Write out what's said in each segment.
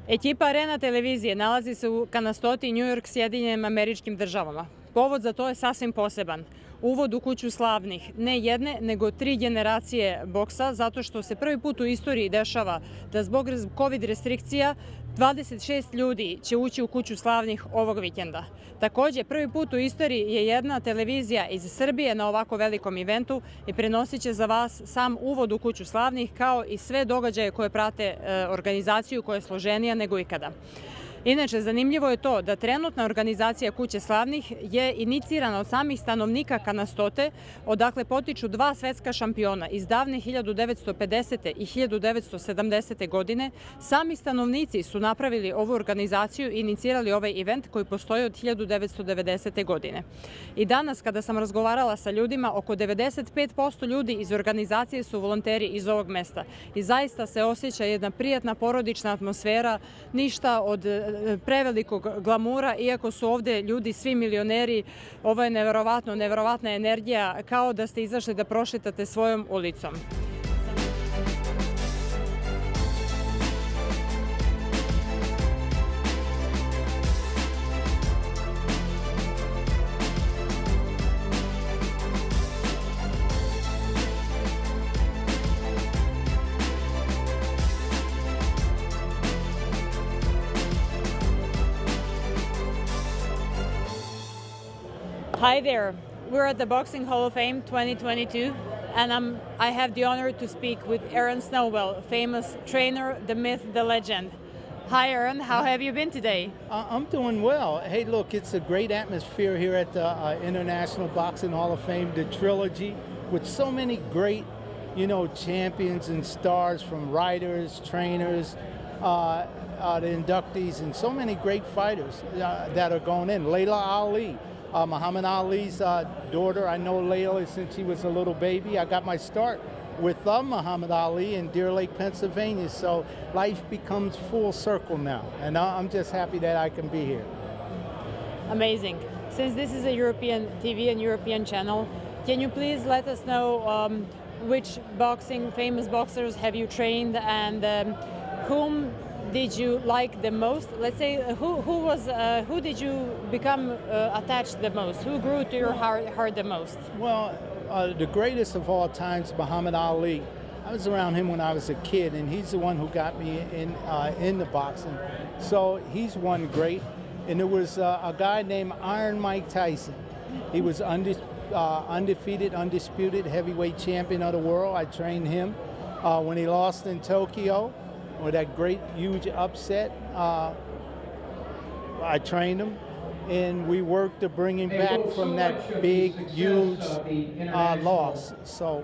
Ekipa Arena televizije nalazi se u Kanastoti, New York, Sjedinjenim Američkim Državama. Povod za to je sasvim poseban. Uvod u kuću slavnih, ne jedne, nego 3 generacije boksa, zato što se prvi put u istoriji dešava da zbog COVID restrikcija 26 ljudi će ući u kuću slavnih ovog vikenda. Takođe, prvi put u istoriji je jedna televizija iz Srbije na ovako velikom eventu i prenosit će za vas sam uvod u kuću slavnih, kao i sve događaje koje prate organizaciju koja je složenija nego ikada. Inače, zanimljivo je to da trenutna organizacija Kuće slavnih je inicirana od samih stanovnika Kanastote, odakle potiču 2 svetska šampiona iz davne 1950. i 1970. godine. Sami stanovnici su napravili ovu organizaciju i inicirali ovaj event koji postoji od 1990. godine. I danas, kada sam razgovarala sa ljudima, oko 95% ljudi iz organizacije su volonteri iz ovog mesta. I zaista se osjeća jedna prijatna porodična atmosfera, ništa od prevelikog glamura, iako su ovde ljudi svi milioneri. Ovo je neverovatna energija, kao da ste izašli da prošetate svojom ulicom. Hi there. We're at the Boxing Hall of Fame 2022, and I have the honor to speak with Aaron Snowbell, famous trainer, the myth, the legend. Hi, Aaron. How have you been today? I'm doing well. Hey, look, it's a great atmosphere here at the International Boxing Hall of Fame, the Trilogy, with so many great, champions and stars, from writers, trainers, the inductees, and so many great fighters that are going in. Layla Ali. Muhammad Ali's daughter. I know Layla since she was a little baby. I got my start with Muhammad Ali in Deer Lake, Pennsylvania. So life becomes full circle now. And I'm just happy that I can be here. Amazing. Since this is a European TV and European channel, can you please let us know which famous boxers have you trained, and whom did you like the most? Let's say, who did you become attached the most? Who grew to your heart the most? Well, the greatest of all times, Muhammad Ali. I was around him when I was a kid, and he's the one who got me in the boxing. So he's one great. And there was a guy named Iron Mike Tyson. He was undefeated, undisputed heavyweight champion of the world. I trained him when he lost in Tokyo, with that great, huge upset. I trained him, and we worked to bring him back from that big, huge loss. So,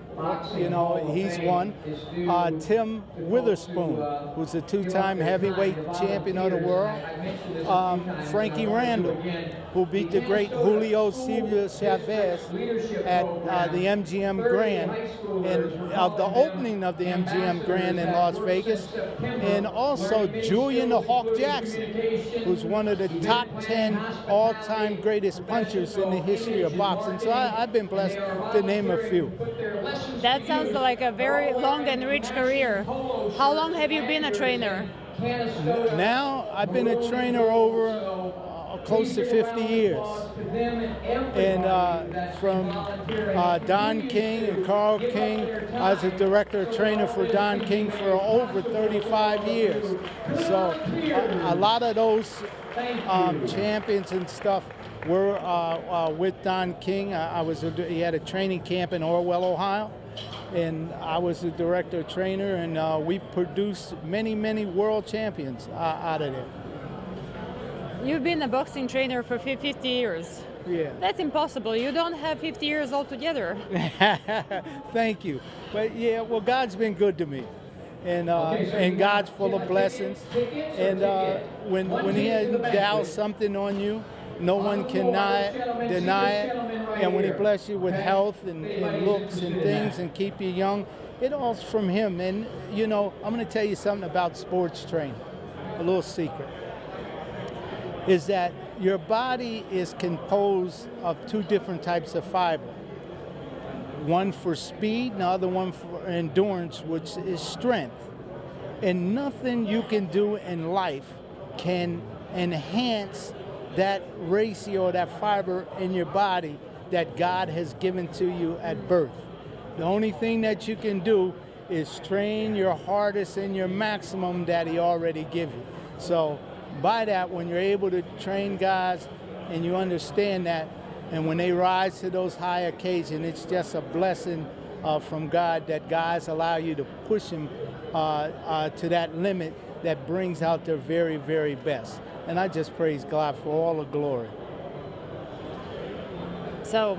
he's one. Tim Witherspoon, who's a 2-time heavyweight champion of the world. Frankie Randall, who beat the great Julio Cesar Chavez at the MGM Grand, and of the opening of the MGM Grand in Las Vegas. And also Julian the Hawk Jackson, who's one of the top 10 all-time greatest punchers in the history of boxing. So I've been blessed to name a few. That sounds like a very long and rich career. How long have you been a trainer? Now I've been a trainer over close to 50 years. And from Don King and Carl King, I was a director trainer for Don King for over 35 years. So a lot of those champions and stuff were with Don King. He had a training camp in Orwell, Ohio, and I was the director trainer, and we produced many, many world champions out of there. You've been a boxing trainer for 50 years. Yeah. That's impossible. You don't have 50 years altogether. Thank you. But yeah, well, God's been good to me. And God's full of blessings. And when He endows something on you, no one can deny it. And when He blesses you with health and looks and things and keep you young, it all's from Him. And, I'm going to tell you something about sports training, a little secret, is that your body is composed of 2 different types of fiber. One for speed, and the other one for endurance, which is strength. And nothing you can do in life can enhance that ratio, that fiber in your body that God has given to you at birth. The only thing that you can do is train your hardest and your maximum that He already give you. So by that, when you're able to train guys and you understand that, and when they rise to those high occasions, it's just a blessing from God that guys allow you to push them to that limit that brings out their very, very best. And I just praise God for all the glory. So,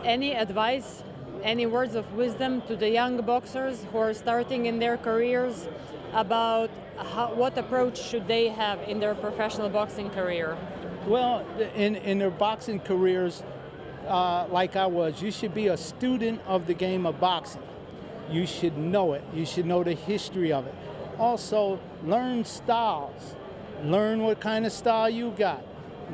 any advice, any words of wisdom to the young boxers who are starting in their careers about what approach should they have in their professional boxing career? Well, in their boxing careers, like I was, you should be a student of the game of boxing. You should know it. You should know the history of it. Also, learn styles. Learn what kind of style you got.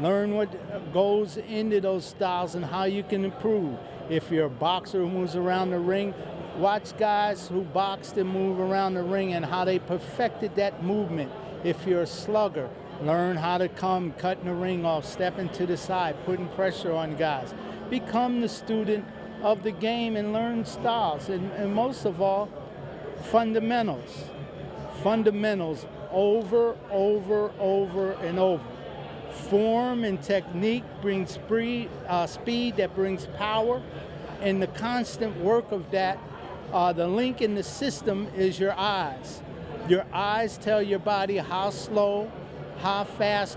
Learn what goes into those styles and how you can improve. If you're a boxer who moves around the ring, watch guys who boxed and move around the ring and how they perfected that movement. If you're a slugger, learn how to come cutting the ring off, stepping to the side, putting pressure on guys. Become the student of the game and learn styles. And most of all, fundamentals. Fundamentals over and over. Form and technique brings speed that brings power, and the constant work of that, the link in the system is your eyes. Your eyes tell your body how slow, how fast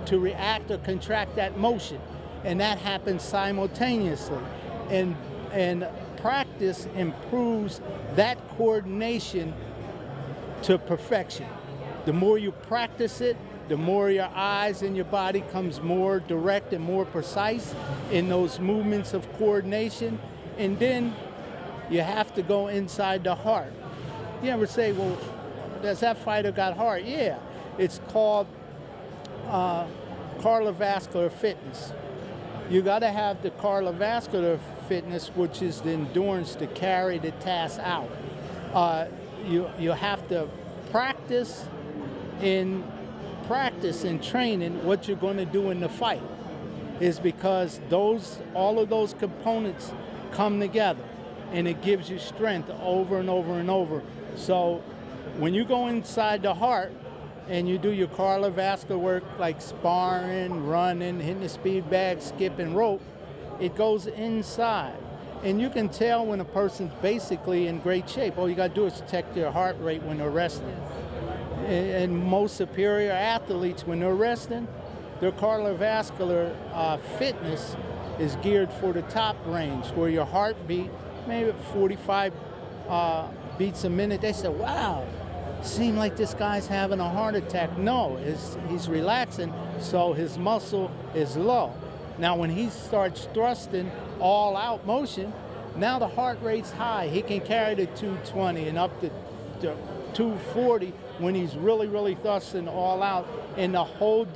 to react or contract that motion, and that happens simultaneously. And practice improves that coordination to perfection. The more you practice it, the more your eyes and your body comes more direct and more precise in those movements of coordination. And then you have to go inside the heart. You ever say, well, does that fighter got heart? Yeah, it's called cardiovascular fitness. You got to have the cardiovascular fitness, which is the endurance to carry the task out. You have to practice in training what you're going to do in the fight, is because all of those components come together, and it gives you strength over and over and over. So when you go inside the heart and you do your cardiovascular work like sparring, running, hitting the speed bag, skipping rope, it goes inside. And you can tell when a person's basically in great shape. All you got to do is check their heart rate when they're resting. And most superior athletes, when they're resting, their cardiovascular fitness is geared for the top range, where your heartbeat, maybe 45 beats a minute. They say, wow, seems like this guy's having a heart attack. No, he's relaxing, so his muscle is low. Now, when he starts thrusting all out motion, now the heart rate's high. He can carry the 220 and up to 240 when he's really thrusting all out, and to hold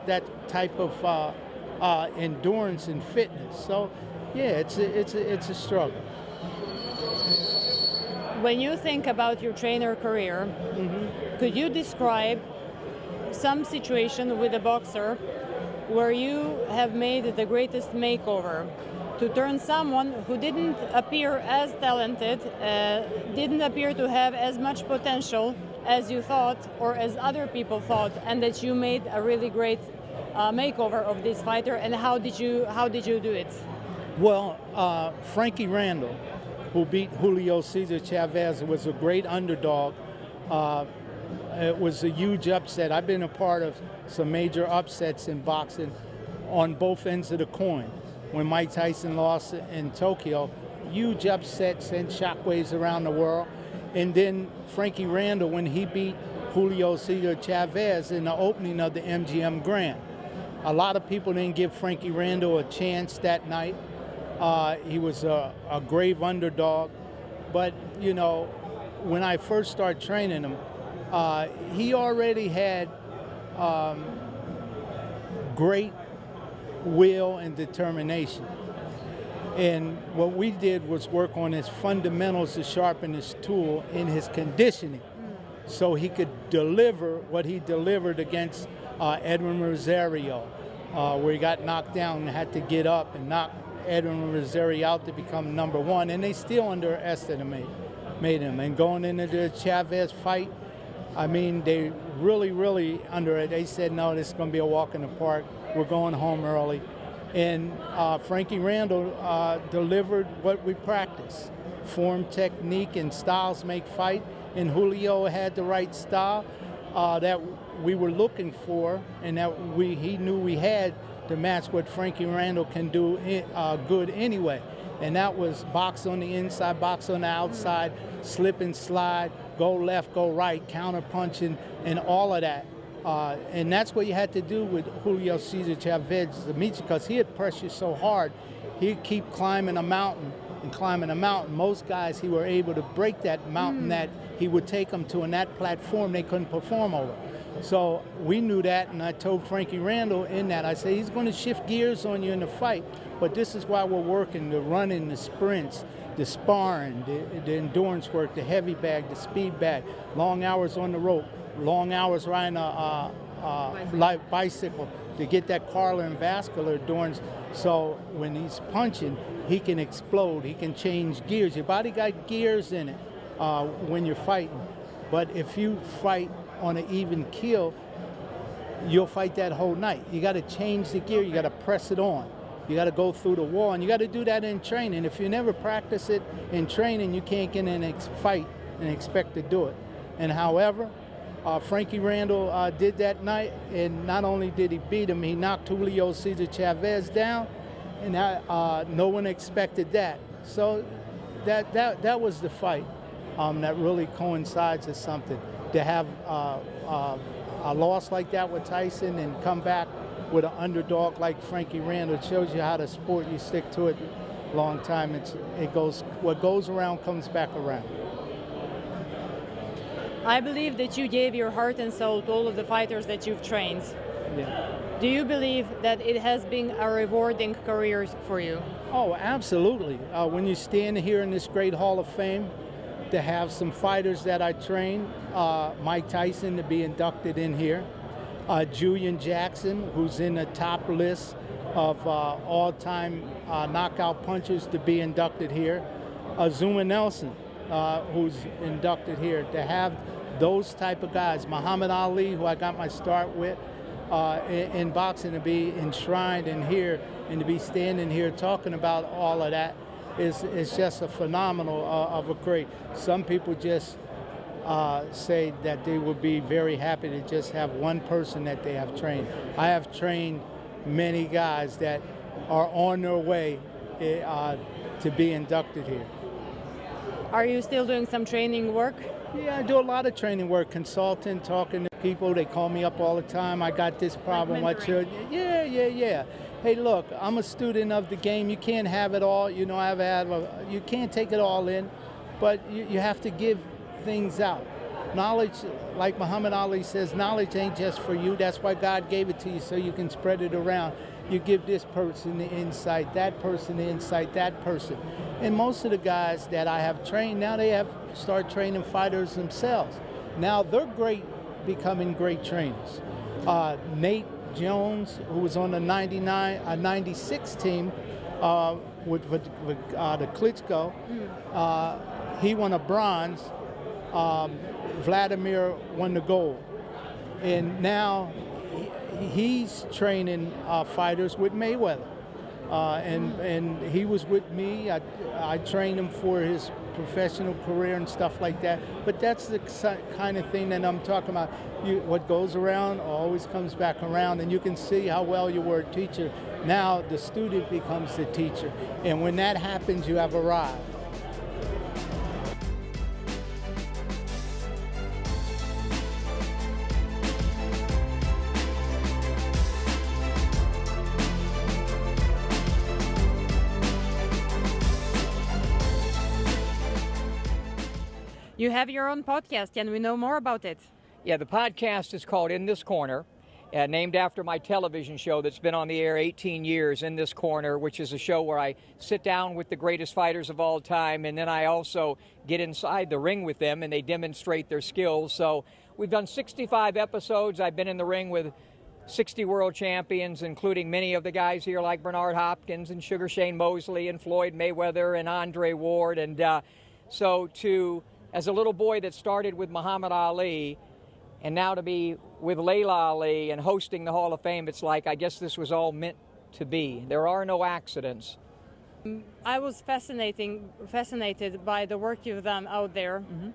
that type of endurance and fitness. So, yeah, it's a struggle. When you think about your trainer career, could you describe some situation with a boxer where you have made the greatest makeover to turn someone who didn't appear as talented, didn't appear to have as much potential as you thought or as other people thought, and that you made a really great makeover of this fighter? And how did you do it? Well, Frankie Randall, who beat Julio Cesar Chavez, was a great underdog. It was a huge upset. I've been a part of some major upsets in boxing on both ends of the coin. When Mike Tyson lost in Tokyo, huge upset sent shockwaves around the world. And then Frankie Randall, when he beat Julio Cesar Chavez in the opening of the MGM Grand. A lot of people didn't give Frankie Randall a chance that night. He was a grave underdog. But, you know, when I first started training him, he already had great will and determination. And what we did was work on his fundamentals to sharpen his tool in his conditioning. so he could deliver what he delivered against Edwin Rosario, where he got knocked down and had to get up and knock Edwin Rosario out to become number one, and they still underestimated him. And going into the Chavez fight, I mean, they really under it. They said, no, this is going to be a walk in the park. We're going home early. And Frankie Randall delivered what we practice. Form, technique, and styles make fight. And Julio had the right style that we were looking for, and that he knew we had to match what Frankie Randall can do good anyway. And that was box on the inside, box on the outside, slip and slide, go left, go right, counter punching, and all of that. And that's what you had to do with Julio Cesar Chavez to meet you, because he had pressured so hard. He'd keep climbing a mountain and climbing a mountain. Most guys, he were able to break that mountain that he would take them to, and that platform they couldn't perform over. So we knew that, and I told Frankie Randall in that, I said, he's going to shift gears on you in the fight, but this is why we're working, the running, the sprints, the sparring, the endurance work, the heavy bag, the speed bag, long hours on the rope, long hours riding a bicycle to get that cardiovascular endurance. So when he's punching, he can explode, he can change gears. Your body got gears in it when you're fighting. But if you fight on an even keel, you'll fight that whole night. You got to change the gear, you got to press it on. You got to go through the wall, and you got to do that in training. If you never practice it in training, you can't get in a fight and expect to do it. And however, Frankie Randall did that night, and not only did he beat him, he knocked Julio Cesar Chavez down, and no one expected that. So that was the fight that really coincides with something. To have a loss like that with Tyson and come back with an underdog like Frankie Randall, it shows you how the sport, you stick to it a long time. What goes around comes back around. I believe that you gave your heart and soul to all of the fighters that you've trained. Yeah. Do you believe that it has been a rewarding career for you? Oh, absolutely. When you stand here in this great Hall of Fame, to have some fighters that I trained, Mike Tyson to be inducted in here, Julian Jackson, who's in the top list of all-time knockout punchers, to be inducted here, Zuma Nelson, who's inducted here. To have those type of guys, Muhammad Ali, who I got my start with in boxing, to be enshrined in here and to be standing here talking about all of that, is just a phenomenal of a great. Some people just say that they would be very happy to just have one person that they have trained. I have trained many guys that are on their way to be inducted here. Are you still doing some training work? Yeah, I do a lot of training work, consulting, talking to people. They call me up all the time. I got this problem. Like mentoring. Yeah. Hey, look, I'm a student of the game. You can't have it all. You know, you can't take it all in, but you have to give things out. Knowledge, like Muhammad Ali says, knowledge ain't just for you. That's why God gave it to you, so you can spread it around. You give this person the insight, that person the insight, that person. And most of the guys that I have trained, now they have started training fighters themselves. Now they're becoming great trainers. Nate Jones, who was on the 96 team with the Klitschko, he won a bronze. Vladimir won the gold. And now he's training fighters with Mayweather. And he was with me. I trained him for his professional career and stuff like that. But that's the kind of thing that I'm talking about. What goes around always comes back around, and you can see how well you were a teacher. Now the student becomes the teacher. And when that happens, you have arrived. You have your own podcast. Can we know more about it? Yeah, the podcast is called In This Corner, named after my television show that's been on the air 18 years, In This Corner, which is a show where I sit down with the greatest fighters of all time, and then I also get inside the ring with them and they demonstrate their skills. So we've done 65 episodes. I've been in the ring with 60 world champions, including many of the guys here like Bernard Hopkins and Sugar Shane Mosley and Floyd Mayweather and Andre Ward. And as a little boy that started with Muhammad Ali, and now to be with Layla Ali and hosting the Hall of Fame, it's like, I guess this was all meant to be. There are no accidents. I was fascinated by the work you've done out there. Mm-hmm.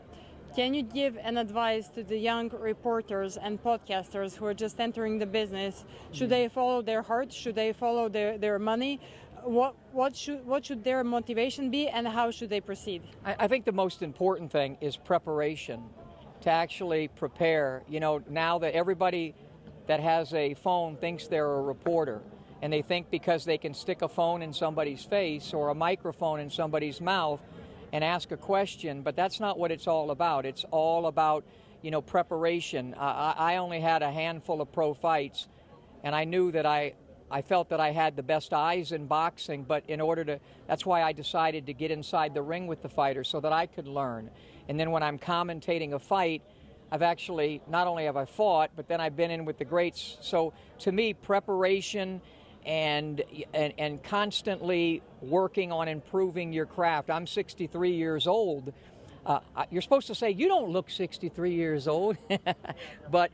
Can you give an advice to the young reporters and podcasters who are just entering the business? Should they follow their heart? Should they follow their money? What should their motivation be, and how should they proceed? I think the most important thing is preparation, to actually prepare. You know, now that everybody that has a phone thinks they're a reporter, and they think because they can stick a phone in somebody's face or a microphone in somebody's mouth and ask a question, but that's not what it's all about. It's all about, you know, preparation. I only had a handful of pro fights, and I knew that I felt that I had the best eyes in boxing, but that's why I decided to get inside the ring with the fighter so that I could learn. And then when I'm commentating a fight, I've actually, not only have I fought, but then I've been in with the greats. So to me, preparation and constantly working on improving your craft. I'm 63 years old. You're supposed to say, you don't look 63 years old, but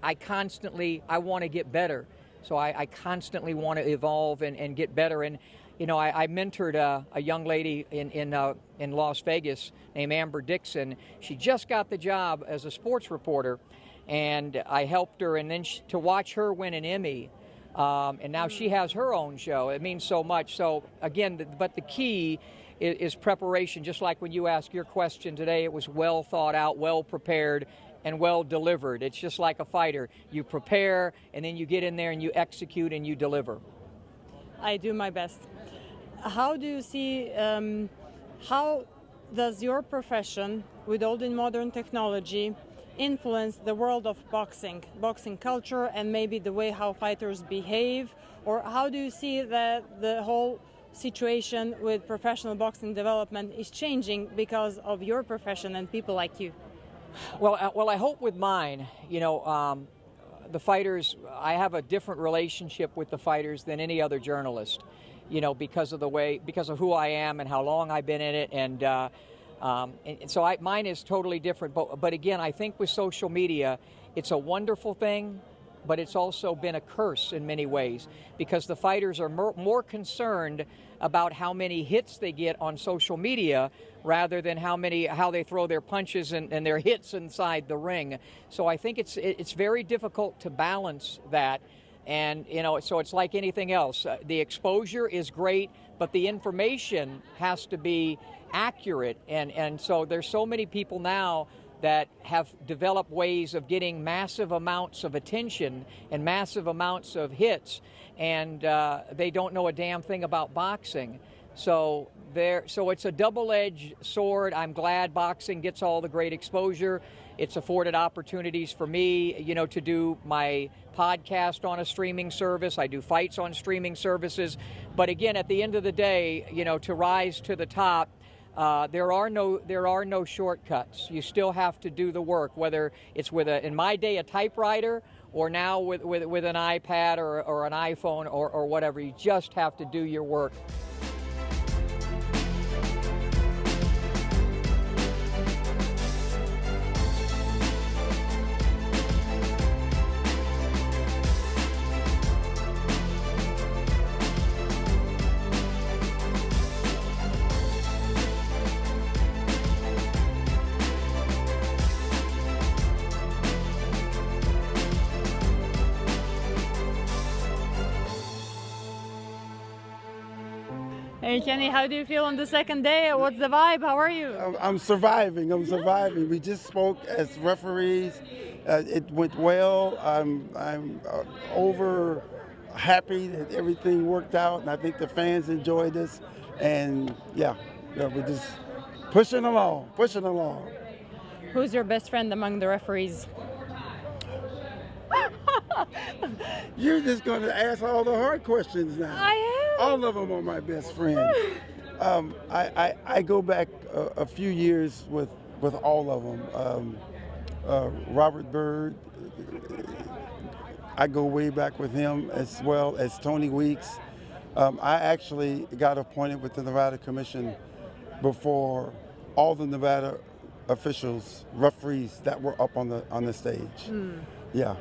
I want to get better. So I constantly want to evolve and get better. And, you know, I mentored a young lady in Las Vegas named Amber Dixon. She just got the job as a sports reporter, and I helped her. And then to watch her win an Emmy, and now she has her own show. It means so much. So again, but the key is preparation. Just like when you asked your question today, it was well thought out, well prepared, and well delivered. It's just like a fighter. You prepare, and then you get in there and you execute and you deliver. I do my best. How do you see, how does your profession, with all the modern technology, influence the world of boxing culture, and maybe the way how fighters behave? Or how do you see that the whole situation with professional boxing development is changing because of your profession and people like you? Well, I hope with mine, you know, the fighters, I have a different relationship with the fighters than any other journalist, you know, because of who I am and how long I've been in it, and so mine is totally different. But again, I think with social media, it's a wonderful thing, but it's also been a curse in many ways, because the fighters are more concerned about how many hits they get on social media rather than how they throw their punches and their hits inside the ring. So I think it's very difficult to balance that. And, you know, so it's like anything else. The exposure is great, but the information has to be accurate. And so there's so many people now that have developed ways of getting massive amounts of attention and massive amounts of hits, and they don't know a damn thing about boxing. So it's a double-edged sword. I'm glad boxing gets all the great exposure. It's afforded opportunities for me, you know, to do my podcast on a streaming service. I do fights on streaming services. But again, at the end of the day, you know, to rise to the top, there are no shortcuts. You still have to do the work, whether it's with in my day, a typewriter, or now with an iPad or an iPhone or whatever. You just have to do your work. Hey Kenny, how do you feel on the second day? What's the vibe? How are you? I'm surviving. We just spoke as referees. It went well. I'm over happy that everything worked out, and I think the fans enjoyed this. And yeah, we're just pushing along. Who's your best friend among the referees? You're just going to ask all the hard questions now. I am. All of them are my best friends. I go back a few years with all of them. Robert Byrd, I go way back with him, as well as Tony Weeks. I actually got appointed with the Nevada Commission before all the Nevada officials, referees that were up on the stage. Yeah.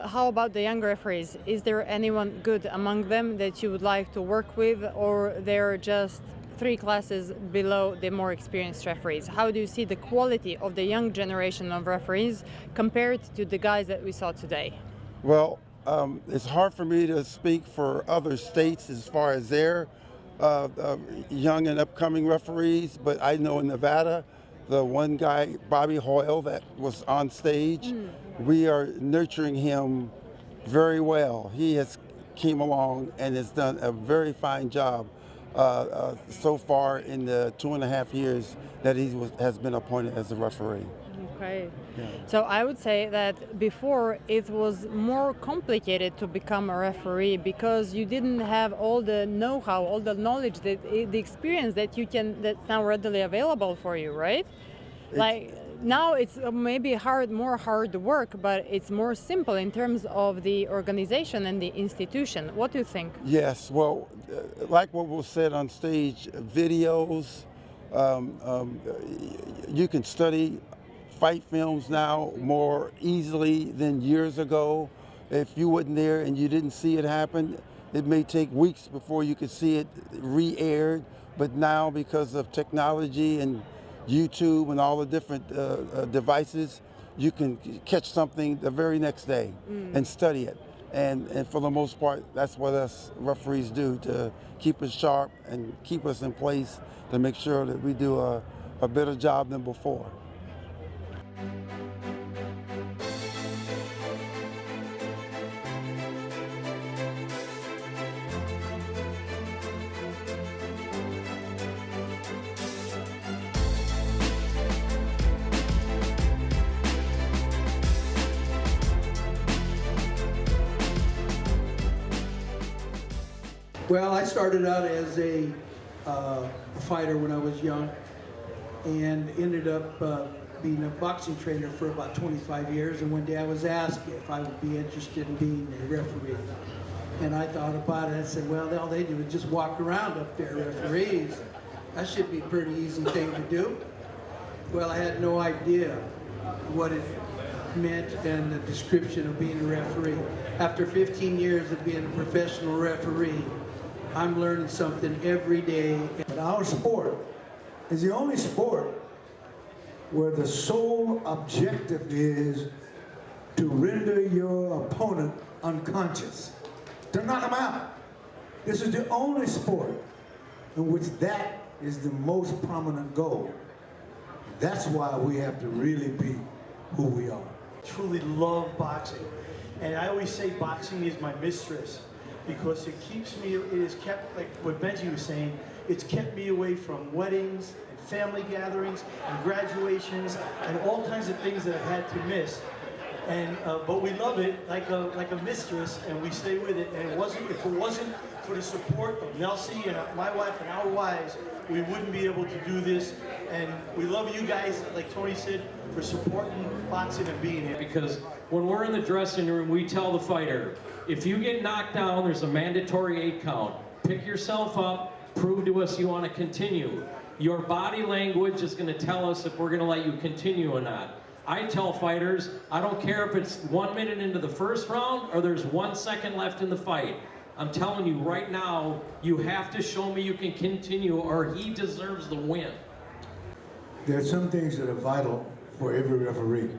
How about the young referees? Is there anyone good among them that you would like to work with, or they're just 3 classes below the more experienced referees? How do you see the quality of the young generation of referees compared to the guys that we saw today? Well, it's hard for me to speak for other states as far as their young and upcoming referees, but I know in Nevada, the one guy, Bobby Hoyle, that was on stage, we are nurturing him very well. He has came along and has done a very fine job so far in the 2.5 years that he has been appointed as a referee. Okay. Yeah. So I would say that before it was more complicated to become a referee because you didn't have all the know-how, all the knowledge, the experience that's now readily available for you, right? Now it's maybe more hard work, but it's more simple in terms of the organization and the institution. What do you think? Yes, well, like what was said on stage, videos, you can study fight films now more easily than years ago. If you wasn't there and you didn't see it happen, it may take weeks before you could see it re-aired. But now, because of technology and YouTube and all the different devices, you can catch something the very next day and study it. And for the most part, that's what us referees do to keep us sharp and keep us in place to make sure that we do a better job than before. Well, I started out as a fighter when I was young and ended up being a boxing trainer for about 25 years. And one day I was asked if I would be interested in being a referee. And I thought about it. I said, well, all they do is just walk around up there, referees. That should be a pretty easy thing to do. Well, I had no idea what it meant and the description of being a referee. After 15 years of being a professional referee, I'm learning something every day. But our sport is the only sport where the sole objective is to render your opponent unconscious, to knock him out. This is the only sport in which that is the most prominent goal. That's why we have to really be who we are. Truly love boxing, and I always say boxing is my mistress because it keeps me, it has kept, like what Benji was saying, it's kept me away from weddings and family gatherings and graduations and all kinds of things that I've had to miss. And but we love it like a mistress, and we stay with it. And if it wasn't for the support of Nelsie and my wife and our wives, we wouldn't be able to do this. And we love you guys, like Tony said, for supporting boxing and being here. Because when we're in the dressing room, we tell the fighter, if you get knocked down, there's a mandatory 8 count. Pick yourself up, prove to us you want to continue. Your body language is going to tell us if we're going to let you continue or not. I tell fighters, I don't care if it's 1 minute into the first round or there's 1 second left in the fight. I'm telling you right now, you have to show me you can continue or he deserves the win. There are some things that are vital for every referee,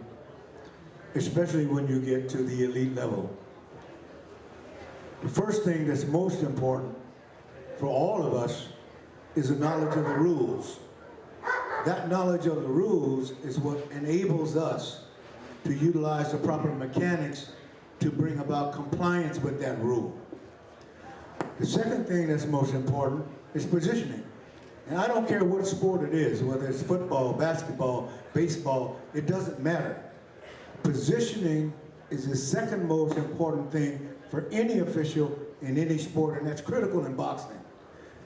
especially when you get to the elite level. The first thing that's most important for all of us is the knowledge of the rules. That knowledge of the rules is what enables us to utilize the proper mechanics to bring about compliance with that rule. The second thing that's most important is positioning. And I don't care what sport it is, whether it's football, basketball, baseball, it doesn't matter. Positioning is the second most important thing for any official in any sport, and that's critical in boxing.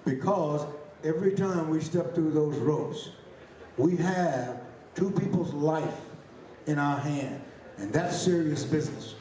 Because every time we step through those ropes, we have two people's life in our hand, and that's serious business.